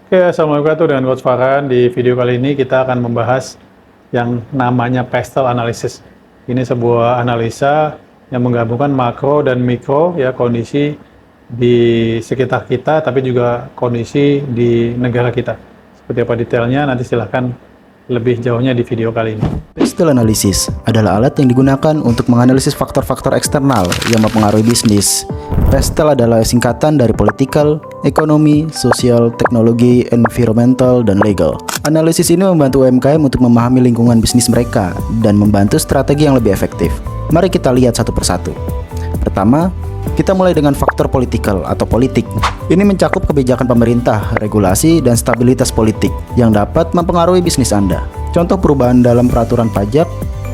Oke, assalamualaikum dengan Coach Farhan. Di video kali ini kita akan membahas yang namanya pestle analysis. Ini sebuah analisa yang menggabungkan makro dan mikro, ya, kondisi di sekitar kita, tapi juga kondisi di negara kita. Seperti apa detailnya, nanti silahkan lebih jauhnya di video kali ini. Pestle analysis adalah alat yang digunakan untuk menganalisis faktor-faktor eksternal yang mempengaruhi bisnis. Pestle adalah singkatan dari political, ekonomi, sosial, teknologi, environmental, dan legal. Analisis ini membantu UMKM untuk memahami lingkungan bisnis mereka dan membantu strategi yang lebih efektif. Mari kita lihat satu persatu. Pertama, kita mulai dengan faktor political atau politik. Ini mencakup kebijakan pemerintah, regulasi, dan stabilitas politik yang dapat mempengaruhi bisnis Anda. Contoh perubahan dalam peraturan pajak,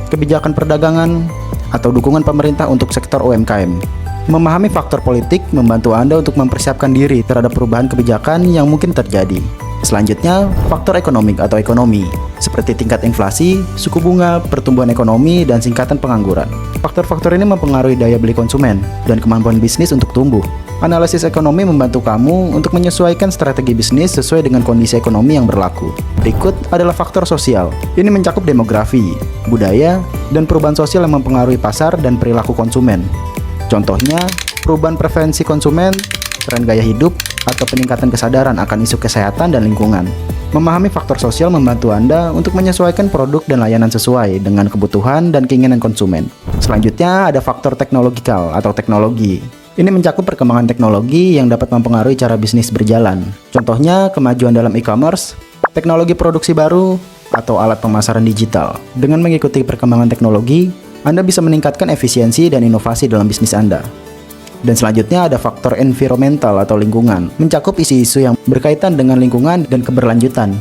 kebijakan perdagangan, atau dukungan pemerintah untuk sektor UMKM. Memahami faktor politik membantu Anda untuk mempersiapkan diri terhadap perubahan kebijakan yang mungkin terjadi. Selanjutnya, faktor ekonomik atau ekonomi, seperti tingkat inflasi, suku bunga, pertumbuhan ekonomi, dan singkatan pengangguran. Faktor-faktor ini mempengaruhi daya beli konsumen dan kemampuan bisnis untuk tumbuh. Analisis ekonomi membantu kamu untuk menyesuaikan strategi bisnis sesuai dengan kondisi ekonomi yang berlaku. Berikut adalah faktor sosial. Ini mencakup demografi, budaya, dan perubahan sosial yang mempengaruhi pasar dan perilaku konsumen. Contohnya, perubahan preferensi konsumen, tren gaya hidup, atau peningkatan kesadaran akan isu kesehatan dan lingkungan. Memahami faktor sosial membantu Anda untuk menyesuaikan produk dan layanan sesuai dengan kebutuhan dan keinginan konsumen. Selanjutnya ada faktor teknologikal atau teknologi. Ini mencakup perkembangan teknologi yang dapat mempengaruhi cara bisnis berjalan. Contohnya kemajuan dalam e-commerce, teknologi produksi baru, atau alat pemasaran digital. Dengan mengikuti perkembangan teknologi, Anda bisa meningkatkan efisiensi dan inovasi dalam bisnis Anda. Dan selanjutnya ada faktor environmental atau lingkungan, mencakup isu-isu yang berkaitan dengan lingkungan dan keberlanjutan.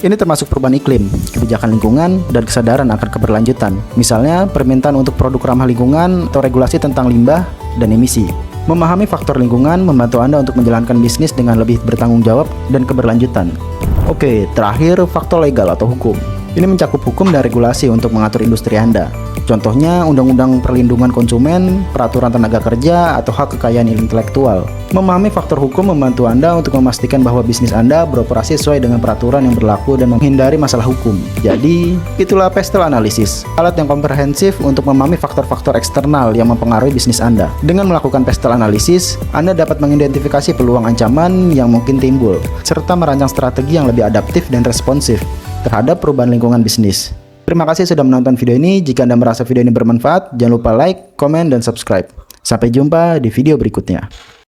Ini termasuk perubahan iklim, kebijakan lingkungan, dan kesadaran akan keberlanjutan. Misalnya, permintaan untuk produk ramah lingkungan atau regulasi tentang limbah dan emisi. Memahami faktor lingkungan membantu Anda untuk menjalankan bisnis dengan lebih bertanggung jawab dan keberlanjutan. Oke, terakhir faktor legal atau hukum. Ini mencakup hukum dan regulasi untuk mengatur industri Anda. Contohnya Undang-Undang Perlindungan Konsumen, Peraturan Tenaga Kerja, atau hak kekayaan intelektual. Memahami faktor hukum membantu Anda untuk memastikan bahwa bisnis Anda beroperasi sesuai dengan peraturan yang berlaku dan menghindari masalah hukum. Jadi, itulah pestle analysis, alat yang komprehensif untuk memahami faktor-faktor eksternal yang mempengaruhi bisnis Anda. Dengan melakukan pestle analysis, Anda dapat mengidentifikasi peluang ancaman yang mungkin timbul, serta merancang strategi yang lebih adaptif dan responsif terhadap perubahan lingkungan bisnis. Terima kasih sudah menonton video ini. Jika Anda merasa video ini bermanfaat, jangan lupa like, komen, dan subscribe. Sampai jumpa di video berikutnya.